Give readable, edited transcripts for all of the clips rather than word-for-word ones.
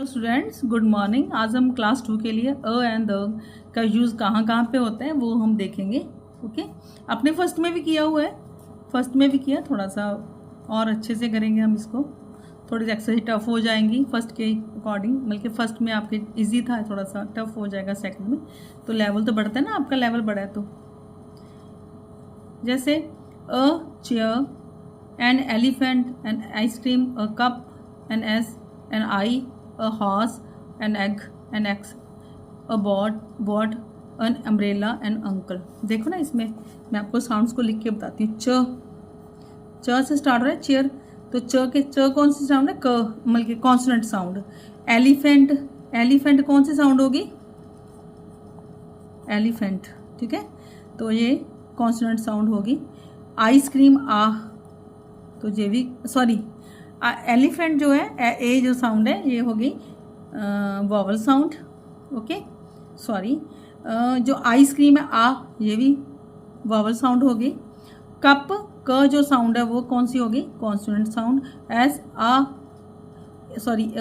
Students good morning. आज हम class 2 के लिए अ एंड द का यूज़ कहाँ कहाँ पे होता है वो हम देखेंगे। ओके, आपने फर्स्ट में भी किया हुआ है, फर्स्ट में भी किया, थोड़ा सा और अच्छे से करेंगे हम इसको। थोड़ी सी एक्सरसाइज टफ हो जाएंगी फर्स्ट के अकॉर्डिंग, बल्कि फर्स्ट में आपके इजी था, थोड़ा सा टफ हो जाएगा सेकंड में। तो लेवल तो बढ़ता है ना, आपका लेवल बढ़ा है। तो जैसे a chair, an elephant, an ice cream, a cup, an S, an I, a horse, an egg, an X, a board, an umbrella, an uncle। देखो ना, इसमें मैं आपको साउंड्स को लिख के बताती हूँ। च से स्टार्ट हो रहा है चेयर, तो च कौन सी साउंड है? क, मतलब कि कॉन्सोनेंट साउंड। एलिफेंट कौन सी साउंड होगी? एलिफेंट, ठीक है, तो ये कॉन्सोनेंट साउंड होगी। आइसक्रीम तो ये भी, सॉरी, एलिफेंट जो है, ए जो साउंड है ये होगी वॉवल साउंड। ओके, सॉरी, जो आइसक्रीम है ये भी वॉवल साउंड होगी। कप, क जो साउंड है वो कौन सी होगी? Consonant sound. S sorry,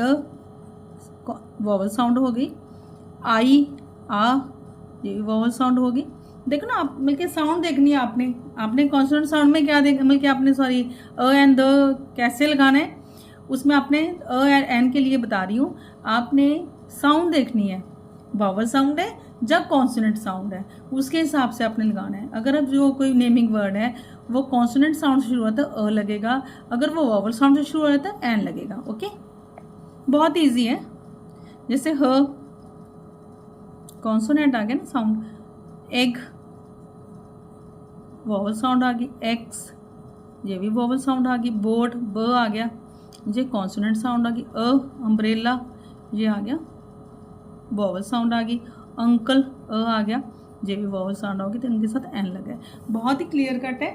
vowel sound होगी। आई ये भी वॉवल साउंड होगी। देखो ना, आप मिलके साउंड देखनी है आपने कॉन्सोनेंट साउंड में क्या देख, मतलब कि आपने सॉरी अ एंड द कैसे लगाना है, उसमें आपने अ एंड एन के लिए बता रही हूँ, आपने साउंड देखनी है। वॉवल साउंड है जब कॉन्सोनेंट साउंड है, उसके हिसाब से आपने लगाना है। अगर अब जो कोई नेमिंग वर्ड है वो कॉन्सोनेंट साउंड से शुरू होता है अ लगेगा, अगर वो वॉवल साउंड से शुरू होता है एन लगेगा। ओके, बहुत ईजी है। जैसे ह कॉन्सोनेंट आ गया ना साउंड, एग वॉवल साउंड आ गई, एक्स ये भी वॉवल साउंड आ गई, बोर्ड ब आ गया, ये कॉन्सोनेंट साउंड आ गई। अम्ब्रेला ये आ गया, वॉवल साउंड आ गई। अंकल आ गया, ये भी वॉवल साउंड होगी, तो इनके साथ एन लगा है। बहुत ही क्लियर कट है।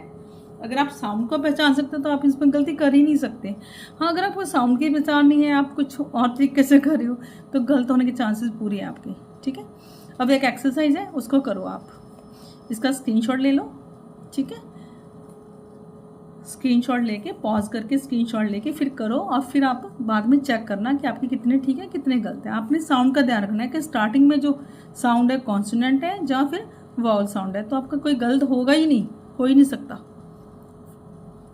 अगर आप साउंड को पहचान सकते हैं तो आप इसमें गलती कर ही नहीं सकते। हाँ, अगर आपको साउंड की पहचान नहीं है, आप कुछ और तरीके से कर रहे हो, तो गलत होने के चांसेस पूरी है आपकी। ठीक है, अब एक एक्सरसाइज है, उसको करो आप। इसका स्क्रीनशॉट ले लो, ठीक है, स्क्रीनशॉट लेके पॉज करके स्क्रीनशॉट लेके फिर करो, और फिर आप बाद में चेक करना कि आपके कितने ठीक है कितने गलत है। आपने साउंड का ध्यान रखना है कि स्टार्टिंग में जो साउंड है कॉन्सोनेंट है या फिर वॉवल साउंड है, तो आपका कोई गलत होगा ही नहीं, हो ही नहीं सकता।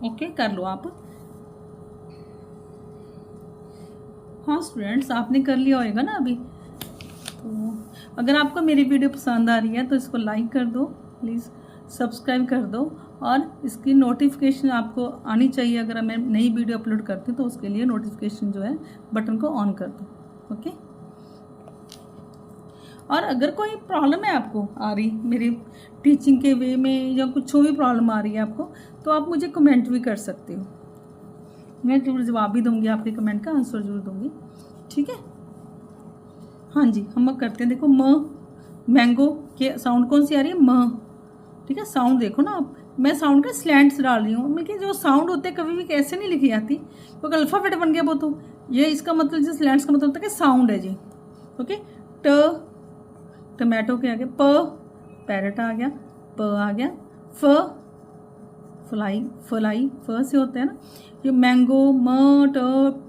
ओके, कर लो आप। हाँ स्टूडेंट्स, आपने कर लिया होगा ना अभी। तो अगर आपको मेरी वीडियो पसंद आ रही है तो इसको लाइक कर दो प्लीज़, सब्सक्राइब कर दो, और इसकी नोटिफिकेशन आपको आनी चाहिए। अगर मैं नई वीडियो अपलोड करती हूँ तो उसके लिए नोटिफिकेशन जो है बटन को ऑन कर दो। ओके, और अगर कोई प्रॉब्लम है आपको आ रही मेरी टीचिंग के वे में, या कुछ भी प्रॉब्लम आ रही है आपको, तो आप मुझे कमेंट भी कर सकते हो। मैं जरूर जवाब भी दूंगी, आपके कमेंट का आंसर जरूर दूंगी। ठीक है, हाँ जी, हम अब करते हैं। देखो, मैंगो के साउंड कौन सी आ रही है? म। ठीक है, साउंड देखो ना आप, मैं साउंड का स्लैंट्स डाल रही हूँ। मैं जो साउंड होते हैं कभी भी कैसे नहीं लिखी जाती, क्योंकि अल्फ़ाबेट बन गया वो। तो ये इसका मतलब, जो स्लैंट्स का मतलब होता है कि साउंड है जी। ओके, टमाटो के आगे पैरट आ गया, प आ गया, फलाई फ से होते हैं ना। ये मैंगो, म, ट,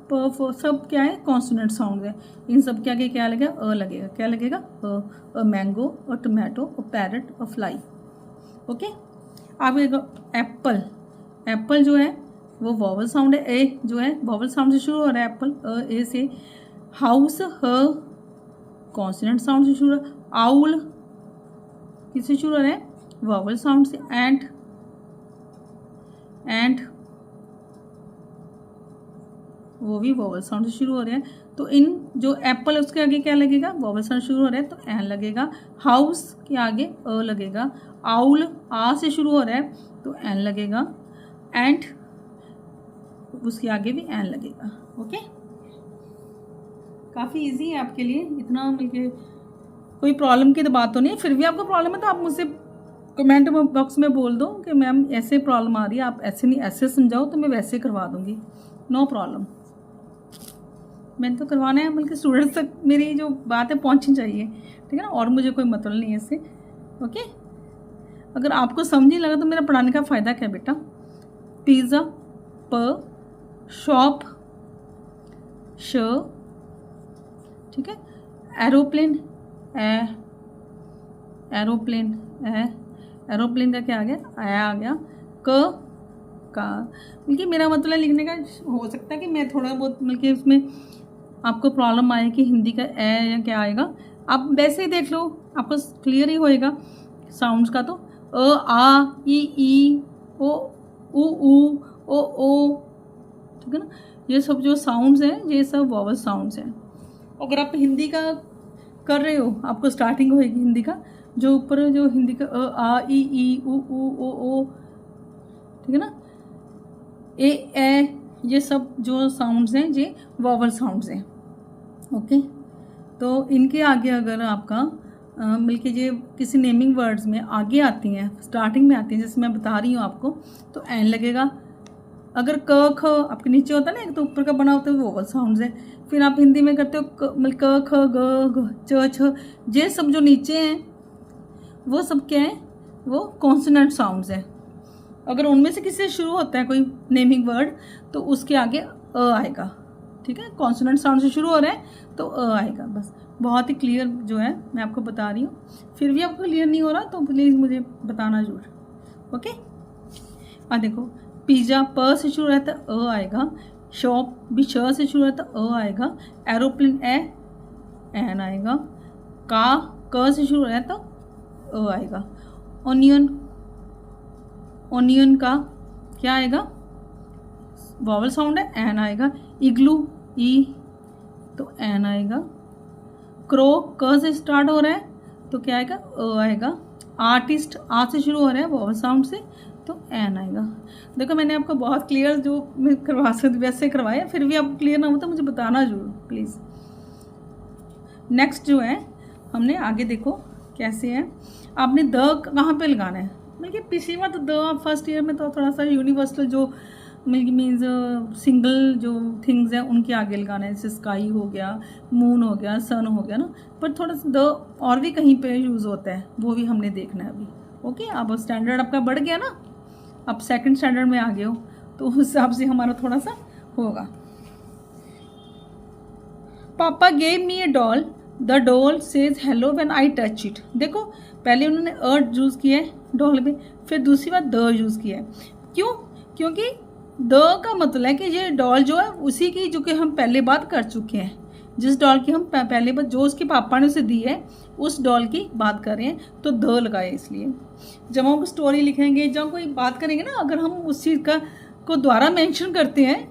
प, फ सब क्या है? कॉन्सोनेंट साउंड है। इन सब के आगे क्या लगेगा? अ लगेगा। क्या लगेगा? A mango, a tomato, a parrot, a fly. Okay, आप एप्पल जो है वो वॉवल साउंड है। ए जो है वॉवल साउंड से शुरू हो रहा है, एप्पल ए से। हाउस कॉन्सोनेंट साउंड से शुरू हो रहा है। आउल किससे शुरू हो रहा है? वॉवल साउंड से। एंट वो भी वॉवल साउंड से शुरू हो रहे हैं। तो इन जो एप्पल है उसके आगे क्या लगेगा? वॉवल साउंड शुरू हो रहा है तो एन लगेगा। हाउस के आगे अ लगेगा। आउल आ से शुरू हो रहा है तो एन लगेगा। एंट उसके आगे भी एन लगेगा। ओके, काफ़ी इजी है आपके लिए, इतना मिलके कोई प्रॉब्लम की तो बात तो नहीं है। फिर भी आपको प्रॉब्लम है तो आप मुझसे कमेंट बॉक्स में बोल दो कि मैम ऐसे प्रॉब्लम आ रही है, आप ऐसे नहीं ऐसे समझाओ, तो मैं वैसे करवा दूंगी, नो प्रॉब्लम। मैंने तो करवाना है, बल्कि स्टूडेंट्स तक मेरी जो बात है पहुंचनी चाहिए। ठीक है ना, और मुझे कोई मतलब नहीं है इससे। ओके, अगर आपको समझ नहीं लगा तो मेरा पढ़ाने का फ़ायदा क्या बेटा? पिज़्ज़ा प, शॉप श, ठीक है। एरोप्लेन, एरोप्लेन, एरोप्लेन का क्या आ गया, आ गया। का, बल्कि मेरा मतलब लिखने का हो सकता है कि मैं थोड़ा बहुत बल्कि उसमें आपको प्रॉब्लम आए कि हिंदी का या क्या आएगा। आप वैसे ही देख लो, आपको क्लियर ही होएगा साउंड्स का। तो आ, ई, ओ, ओ, ठीक है ना। ये सब जो साउंड्स हैं ये सब वॉवल साउंड्स हैं। अगर आप हिंदी का कर रहे हो, आपको स्टार्टिंग होएगी हिंदी का, जो ऊपर जो हिंदी का आ, ई, ओ, ठीक है ना, ए, ये सब जो साउंड्स हैं ये वॉवल साउंड्स हैं। ओके, तो इनके आगे अगर आपका बल्कि ये किसी नेमिंग वर्ड्स में आगे आती हैं, स्टार्टिंग में आती हैं, जैसे मैं बता रही हूँ आपको, तो एन लगेगा। अगर क ख आपके नीचे होता है ना, एक तो ऊपर का बना होता है वो वोवल साउंड्स है। फिर आप हिंदी में करते हो मतलब क ख ग च छ, ये सब जो नीचे हैं वो सब क्या है, वो कॉन्सोनेंट साउंड्स हैं। अगर उनमें से किसी से शुरू होता है कोई नेमिंग वर्ड तो उसके आगे अ आएगा। ठीक है, कॉन्सोनेंट साउंड से शुरू हो रहा है तो अ आएगा। बस बहुत ही क्लियर जो है मैं आपको बता रही हूँ। फिर भी आपको क्लियर नहीं हो रहा तो प्लीज़ मुझे बताना जरूर। ओके, देखो, पिज़्ज़ा प से शुरू रहता है अ आएगा, शॉप भी श से शुरू रहता है अ आएगा, एरोप्लेन एन आएगा, का क से शुरू रहता अ आएगा, ओनियन का क्या आएगा, वॉवल साउंड है, एन आएगा, इग्लू ई तो एन आएगा, क्रो क से स्टार्ट हो रहा है तो क्या आएगा अ आएगा, आर्टिस्ट आ से शुरू हो रहा है वॉवल साउंड से तो एन आएगा। देखो मैंने आपको बहुत क्लियर जो मैं करवा सकती वैसे करवाया, फिर भी आपको क्लियर ना हो तो मुझे बताना जरूर प्लीज़। नेक्स्ट जो है हमने आगे देखो कैसे है, आपने द कहाँ पे लगाना है। बल्कि पिछली बार तो द फर्स्ट ईयर में तो थोड़ा सा यूनिवर्सल जो मीन्स सिंगल जो थिंग्स हैं उनके आगे लगाना है, जैसे स्काई हो गया, मून हो गया, सन हो गया ना, पर थोड़ा सा द और भी कहीं पे यूज़ होता है वो भी हमने देखना है अभी। ओके, अब स्टैंडर्ड आपका बढ़ गया ना, अब सेकंड स्टैंडर्ड में आ गए हो तो उस हिसाब से हमारा थोड़ा सा होगा। पापा gave me A doll, the doll says hello when I touch it. देखो पहले उन्होंने अ यूज़ किया है डॉल में, फिर दूसरी बार द यूज़ किया है। क्यों? क्योंकि द का मतलब है कि ये डॉल जो है उसी की जो कि हम पहले बात कर चुके हैं, जिस डॉल की हम पहले बात जो उसके पापा ने उसे दी है उस डॉल की बात कर रहे हैं, तो द लगाए। इसलिए जब हम स्टोरी लिखेंगे, जब कोई बात करेंगे ना, अगर हम उस चीज़ का को दोबारा मेंशन करते हैं,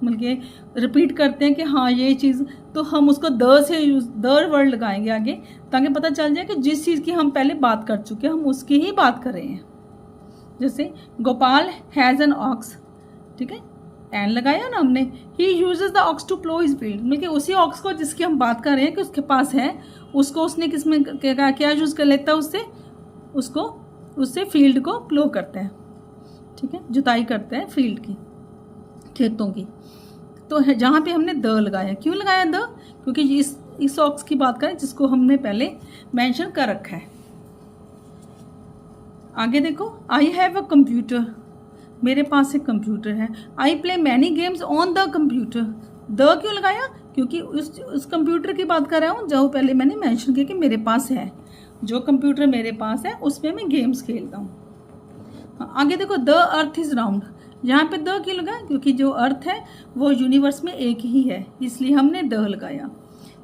मतलब रिपीट करते हैं कि हाँ ये चीज़, तो हम उसको द से यूज द वर्ड लगाएंगे आगे, ताकि पता चल जाए कि जिस चीज़ की हम पहले बात कर चुके हैं हम उसकी ही बात कर रहे हैं। जैसे गोपाल हैज़ एन ऑक्स, ठीक है, एन लगाया ना हमने, he uses the ox to plough his field, मतलब उसी ऑक्स को जिसकी हम बात कर रहे हैं कि उसके पास है, उसको उसने किस में क्या यूज़ कर लेता है, उससे फील्ड को प्लो करते हैं। ठीक है, जुताई करते हैं फील्ड की, खेतों की। तो जहाँ पे हमने द लगाया, क्यों लगाया द, क्योंकि इस ऑक्स की बात करें जिसको हमने पहले मेंशन कर रखा है। आगे देखो, आई हैव अ कंप्यूटर, मेरे पास एक कंप्यूटर है। I play many games on the computer, the क्यों लगाया, क्योंकि उस कंप्यूटर की बात कर रहा हूँ जो पहले मैंने मेंशन किया कि मेरे पास है, जो कंप्यूटर मेरे पास है उसमें मैं गेम्स खेलता हूँ। आगे देखो, द अर्थ इज़ राउंड, यहाँ पे द क्यों लगा, क्योंकि जो अर्थ है वो यूनिवर्स में एक ही है, इसलिए हमने द लगाया।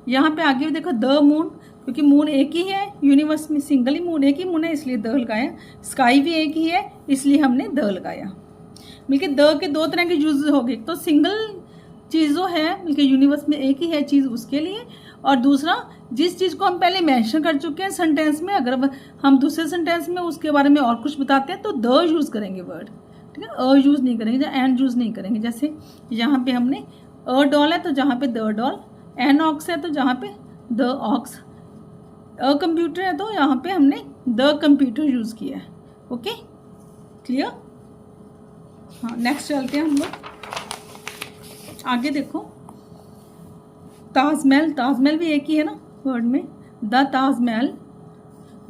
यहाँ पे आगे भी देखो, द मून, क्योंकि मून एक ही है यूनिवर्स में, सिंगल ही मून एक ही मून है इसलिए द लगाया। स्काई भी एक ही है इसलिए हमने द लगाया। बल्कि द के दो तरह के यूज हो गए, तो सिंगल चीज़ जो है बल्कि यूनिवर्स में एक ही है चीज़ उसके लिए, और दूसरा जिस चीज़ को हम पहले मेंशन कर चुके हैं सेंटेंस में, अगर हम दूसरे सेंटेंस में उसके बारे में और कुछ बताते हैं तो द यूज़ करेंगे वर्ड, ठीक है, अ यूज़ नहीं करेंगे, एंड यूज़ नहीं करेंगे। जैसे यहाँ पे हमने अ डॉल है तो जहाँ पे द डॉल, एन ऑक्स है तो जहाँ पे द ऑक्स, अ कंप्यूटर है तो यहाँ पे हमने द कंप्यूटर यूज़ किया है। Okay, clear. हाँ, नेक्स्ट चलते हैं हम लोग आगे। देखो, ताजमहल, ताजमहल भी एक ही है ना वर्ड में, द ताजमहल,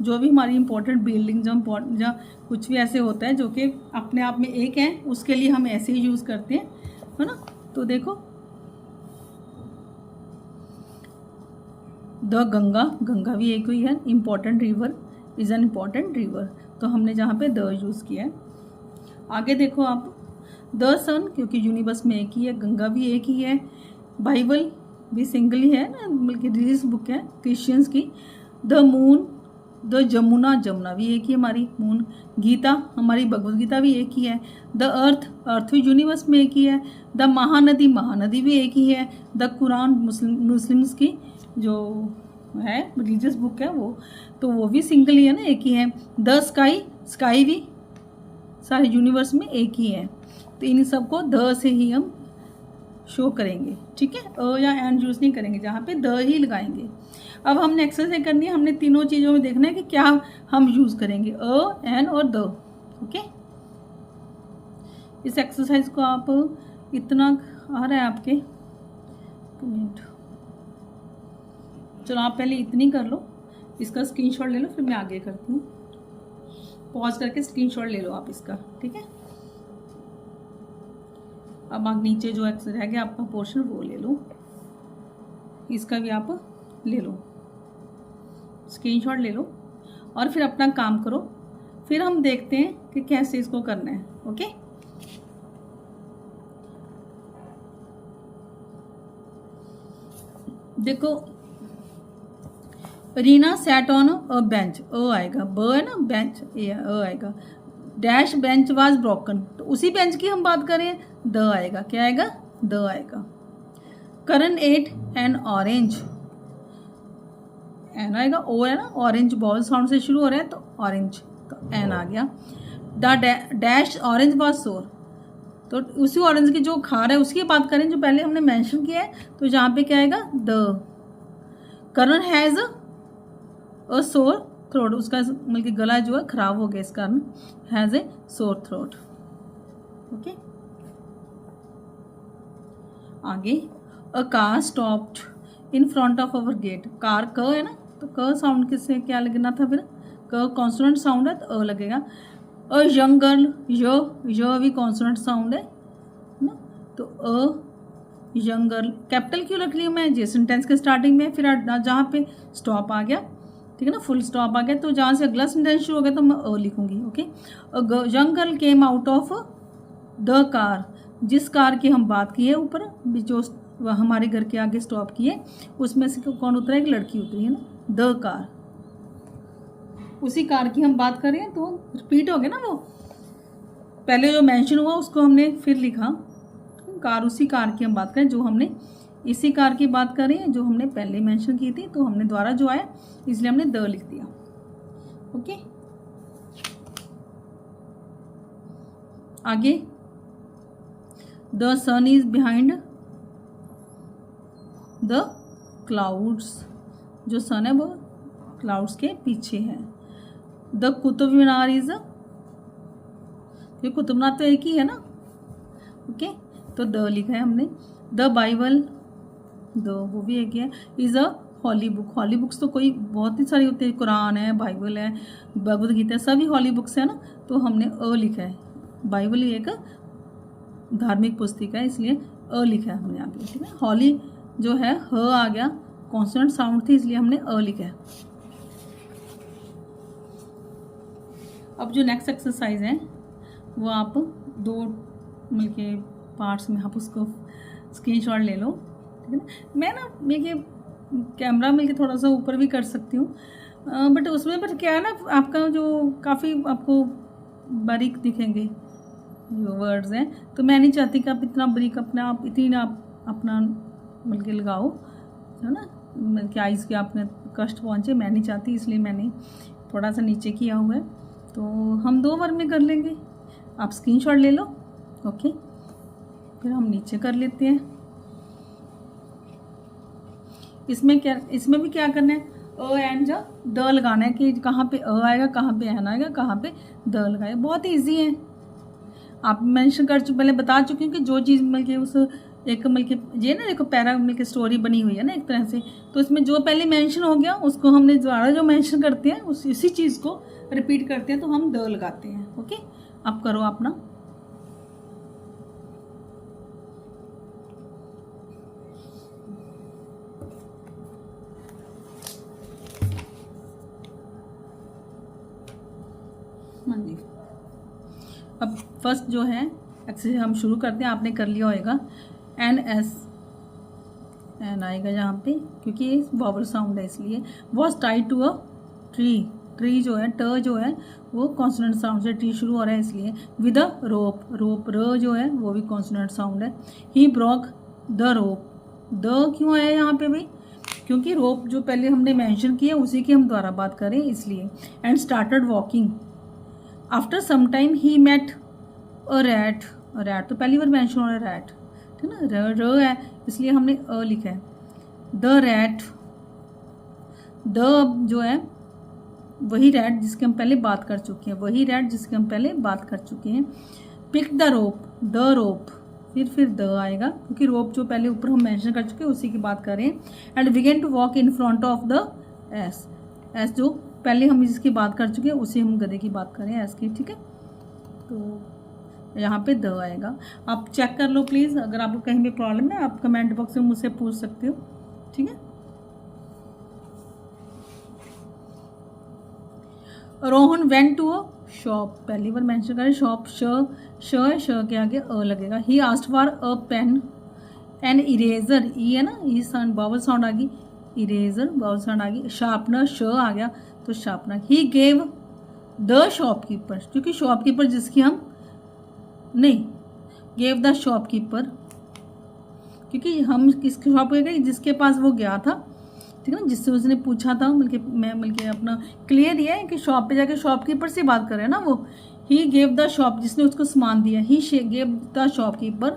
जो भी हमारी इंपॉर्टेंट बिल्डिंग जो कुछ भी ऐसे होता है जो कि अपने आप में एक है, उसके लिए हम ऐसे ही यूज़ करते हैं, है ना। तो देखो, द गंगा, गंगा भी एक हुई है, important river, is an important river, तो हमने जहाँ पे द यूज़ किया है। आगे देखो आप, द सन क्योंकि यूनिवर्स में एक ही है, गंगा भी एक ही है, बाइबल भी सिंगल ही है ना, बल्कि रिलीज बुक है क्रिश्चियंस की। The moon, the Jamuna, Jamuna भी एक ही हमारी मून। गीता, हमारी भगवद गीता भी एक ही है। द अर्थ, अर्थ भी यूनिवर्स में एक ही है। द महानदी, महानदी भी एक ही है। द कुरान, मुस्लिम्स की जो है रिलीजियस बुक है वो, तो वो भी सिंगल ही है ना, एक ही है। द स्काई, स्काई भी सारे यूनिवर्स में एक ही है। तो इन सबको द से ही हम शो करेंगे, ठीक है, अ या एन यूज़ नहीं करेंगे, जहाँ पे द ही लगाएंगे। अब हमने एक्सरसाइज करनी है, हमने तीनों चीज़ों में देखना है कि क्या हम यूज़ करेंगे, अ, एन और द, ओके। इस एक्सरसाइज को आप इतना आ रहा है आपके मिनट, चलो आप पहले इतनी कर लो, इसका स्क्रीनशॉट ले लो, फिर मैं आगे करती हूँ। पॉज करके स्क्रीनशॉट ले लो आप इसका, ठीक है। अब आप नीचे जो एक्सरसाइज रह गया आपका पोर्शन वो ले लो, इसका भी आप ले लो, स्क्रीनशॉट ले लो और फिर अपना काम करो, फिर हम देखते हैं कि कैसे इसको करना है, ओके। देखो, Reena sat on a bench, a आएगा, ब है ना, बेंच ए अ आएगा। डैश बेंच वाज ब्रोकन, तो उसी बेंच की हम बात करें, द आएगा, क्या आएगा, द आएगा। करण एट एन ऑरेंज, एन आएगा, ओ है ना, ऑरेंज बॉल साउंड से शुरू हो रहा है तो ऑरेंज, तो एन आ गया। द डैश ऑरेंज वाज सोर, तो उसी ऑरेंज की जो खा रहा है उसकी बात करें जो पहले हमने मेंशन किया है, तो जहाँ पे क्या आएगा, the. Karan has a sore throat, उसका मतलब गला जो है खराब हो गया इस कारण, हैज़ ए सोर थ्रोट, ओके। आगे, a car stopped in front of our gate, car क है ना, तो क साउंड किससे क्या लगना था, फिर क कॉन्सोनेंट साउंड है तो अ लगेगा। अ यंग गर्ल, य भी कॉन्सोनेंट साउंड है ना, तो अ यंग गर्ल, कैपिटल क्यों रख रही हूँ मैं, जे सेंटेंस के स्टार्टिंग में, फिर जहाँ पे स्टॉप आ गया, ठीक है ना, फुल स्टॉप आ गया, तो जहाँ से अगला सेंटेंस शुरू हो गया तो मैं अ लिखूंगी, okay. Young girl came out of the car, जिस कार की हम बात की है ऊपर, जो हमारे घर के आगे स्टॉप किए, उसमें से कौन उतरा, एक लड़की उतरी है ना, द कार, उसी कार की हम बात कर रहे हैं, तो रिपीट हो गया ना, वो पहले जो मेंशन हुआ उसको हमने फिर लिखा, कार, उसी कार की हम बात करें, जो हमने इसी कार की बात कर रहे हैं जो हमने पहले मेंशन की थी, तो हमने द्वारा जो आया इसलिए हमने द लिख दिया, ओके। आगे, the sun is behind the clouds, जो सन है वो क्लाउड्स के पीछे है। द कुतुब मीनार इज, ये कुतुब मीनार तो एक ही है ना, ओके, तो द लिखा है हमने। द बाइबल, द वो भी एक ही है। Is a holy book, holy books तो कोई बहुत ही सारी होती है, कुरान है, बाइबल है, भगवद गीता है, सभी हॉली बुक्स है ना, तो हमने अ लिखा है। बाइबल एक धार्मिक पुस्तिका है इसलिए अ लिखा है हमने आगे, ठीक है। हॉली जो है ह आ गया, कॉन्सोनेंट साउंड थी इसलिए हमने अ लिखा है। अब जो नेक्स्ट एक्सरसाइज है वो आप दो मिलके पार्ट्स में आप उसको स्क्रीनशॉट ले लो, ठीक है ना। मैं ना मिलके कैमरा मिलके थोड़ा सा ऊपर भी कर सकती हूँ, बट उसमें बट क्या है ना, आपका जो काफ़ी आपको बारीक दिखेंगे जो वर्ड्स हैं, तो मैं नहीं चाहती कि आप इतना बारीक अपना आप इतनी ना आप अपना मिलके लगाओ, है ना, मिलके आइज़ के आपने कष्ट पहुँचे, मैं नहीं चाहती, इसलिए मैंने थोड़ा सा नीचे किया हुआ है। तो हम दो बार में कर लेंगे, आप स्क्रीनशॉट ले लो, ओके, फिर हम नीचे कर लेते हैं। इसमें क्या, इसमें भी क्या करना है, अ एंड जा द लगाना है, कि कहाँ पे अ आएगा, कहाँ पे एन आएगा, कहाँ पे द लगाएगा, बहुत ईजी है। आप मेंशन कर पहले बता चुकी हूँ कि जो चीज़ मिलके उस एक मिलके ये ना देखो पैरा मिलके स्टोरी बनी हुई है ना एक तरह से, तो इसमें जो पहले मेंशन हो गया उसको हमने दोबारा जो मेंशन करते हैं उसी चीज़ को रिपीट करते हैं, तो हम द लगाते हैं, ओके। आप करो अपना, हाँ जी। अब फर्स्ट जो है एक्सरसाइज हम शुरू करते हैं। आपने कर लिया होगा NS, एन आएगा यहाँ पे क्योंकि ये वॉवल साउंड है इसलिए। Was tied to a tree, tree जो है ट जो है वो कॉन्सोनेंट साउंड से टी शुरू हो रहा है इसलिए। विद अ रोप, रोप र जो है वो भी कॉन्सोनेंट साउंड है। He broke the rope, the क्यों आया यहाँ पे भाई? क्योंकि रोप जो पहले हमने मेंशन किया उसी की हम द्वारा बात करें इसलिए। And started walking. After some time he met a rat, rat तो पहली बार मेंशन हो रहा है रैट, ठीक है ना, र है इसलिए हमने अ लिखा है। द रैट, द जो है वही रैट जिसके हम पहले बात कर चुके हैं, वही रैट जिसके हम पहले बात कर चुके हैं। Pick the rope, the rope, फिर द आएगा क्योंकि रोप जो पहले ऊपर हम मेंशन कर चुके हैं उसी की बात कर रहे हैं। And began to walk in front of the ass, ass जो पहले हम जिसकी बात कर चुके हैं उसी हम गधे की बात करें एस की, ठीक है। तो यहाँ पे द आएगा। आप चेक कर लो प्लीज़, अगर आपको कहीं भी प्रॉब्लम है आप कमेंट बॉक्स में मुझसे पूछ सकते हो, ठीक है। Rohan went to a shop, पहली बार मेंशन करें शॉप, श के आगे अ लगेगा। He asked for a pen and eraser, E है ना, ई साउंड बावल साउंड आ गई, इरेजर बावल साउंड आ गई। शार्पनर श आ गया तो sharpener. He gave the shopkeeper, क्योंकि शॉपकीपर जिसकी हम नहीं, गेव द शॉपकीपर क्योंकि हम किस शॉप पे गए जिसके पास वो गया था, ठीक है ना, जिससे उसने पूछा था। मिलके अपना क्लियर दिया है कि शॉप पे जाके शॉपकीपर से बात कर रहे हैं ना वो। ही गेव द शॉप, जिसने उसको सामान दिया, he gave the shopkeeper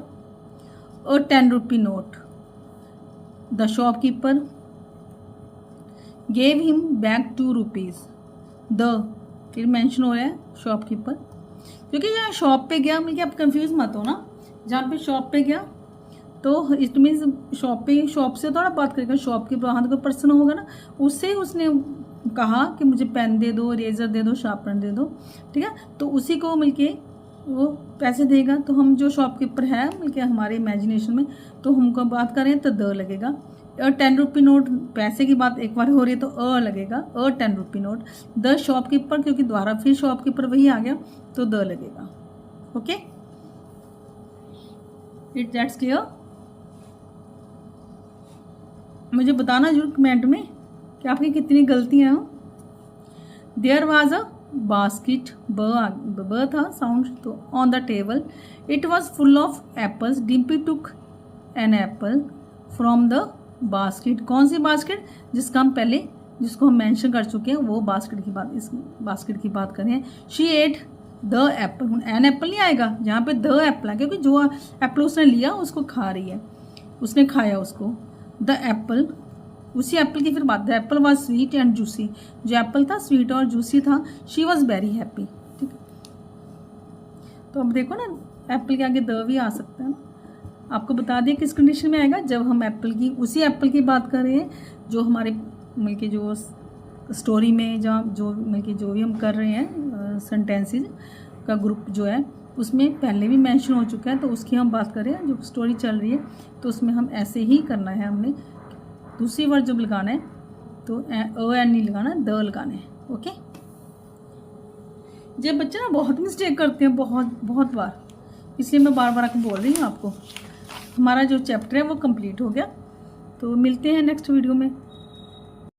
a 10 rupee note. The shopkeeper gave him back 2 rupees. The फिर मेंशन हो रहा है शॉपकीपर क्योंकि यहाँ शॉप पे गया, मिलके आप कंफ्यूज मत हो ना, जहाँ पे शॉप पे गया तो इट मीन्स शॉप से थोड़ा बात करेगा, शॉप के वहाँ कोई पर्सन होगा ना, उससे उसने कहा कि मुझे पेन दे दो, रेजर दे दो, शार्पनर दे दो, ठीक है। तो उसी को मिलके वो पैसे देगा। तो हम जो शॉपकीपर है मिलके हमारे इमेजिनेशन में, तो हमको बात करें तो द लगेगा। और 10 रुपी नोट पैसे की बात एक बार हो रही है तो अ लगेगा, अ 10 रुपी नोट। द शॉपकीपर क्योंकि द्वारा फिर शॉपकीपर वही आ गया तो द लगेगा। Okay, it that's clear. मुझे बताना जरूर कमेंट में कि आपकी कितनी गलतियां हो। देयर वाज अ बास्केट, ब था साउंड तो on the table. It was full of apples. Dimpy took an apple from the basket. कौन सी बास्केट? जिसका हम पहले जिसको हम मेंशन कर चुके हैं वो बास्केट की बात, इस बास्केट की बात करें। She ate the apple, an apple नहीं आएगा जहाँ पे द एप्पल है क्योंकि जो एप्पल उसने लिया उसको खा रही है, उसने खाया उसको। द एप्पल, उसी एप्पल की फिर बात। The Apple was sweet and juicy, जो एप्पल था स्वीट और जूसी था। शी वॉज वेरी हैप्पी, ठीक है। तो अब देखो ना एप्पल के आगे द भी आ सकता है ना। आपको बता दिया किस कंडीशन में आएगा, जब हम एप्पल की उसी एप्पल की बात कर रहे हैं जो हमारे मिलके जो स्टोरी में जहाँ जो मिलके जो भी हम कर रहे हैं सेंटेंसेस का ग्रुप जो है उसमें पहले भी मेंशन हो चुका है, तो उसकी हम बात कर रहे हैं जो स्टोरी चल रही है। तो उसमें हम ऐसे ही करना है, हमने दूसरी वर्ड जब लगाना है तो अ एन नहीं लगाना, द लगाना है। ओके, ये बच्चे ना बहुत मिस्टेक करते हैं, बहुत बार, इसलिए मैं बार बार आकर बोल रही हूँ आपको। हमारा जो चैप्टर है वो कंप्लीट हो गया, तो मिलते हैं नेक्स्ट वीडियो में।